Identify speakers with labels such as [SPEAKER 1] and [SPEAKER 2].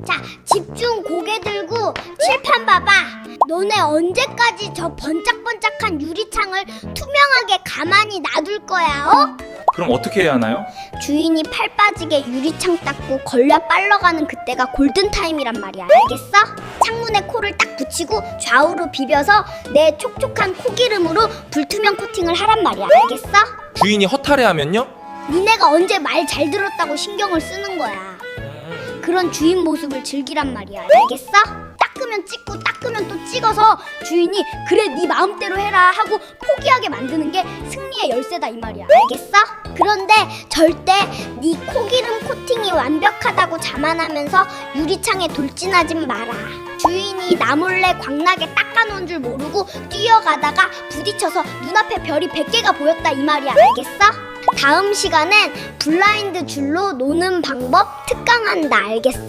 [SPEAKER 1] 자, 집중 고개 들고 칠판 봐봐. 너네 언제까지 저 번짝번짝한 유리창을 투명하게 가만히 놔둘 거야, 어?
[SPEAKER 2] 그럼 어떻게 해야 하나요?
[SPEAKER 1] 주인이 팔 빠지게 유리창 닦고 걸려 빨러가는 그때가 골든타임이란 말이야, 알겠어? 창문에 코를 딱 붙이고 좌우로 비벼서 내 촉촉한 코기름으로 불투명 코팅을 하란 말이야, 알겠어?
[SPEAKER 2] 주인이 허탈해하면요?
[SPEAKER 1] 니네가 언제 말 잘 들었다고 신경을 쓰는 거야. 그런 주인 모습을 즐기란 말이야, 알겠어? 닦으면 찍고 닦으면 또 찍어서 주인이 그래 네 마음대로 해라 하고 포기하게 만드는 게 승리의 열쇠다 이 말이야, 알겠어? 그런데 절대 네 코기름 코팅이 완벽하다고 자만하면서 유리창에 돌진하진 마라. 주인이 나 몰래 광나게 닦아놓은 줄 모르고 뛰어가다가 부딪혀서 눈앞에 별이 100개가 보였다 이 말이야, 알겠어? 다음 시간엔 블라인드 줄로 노는 방법 특강한다, 알겠어?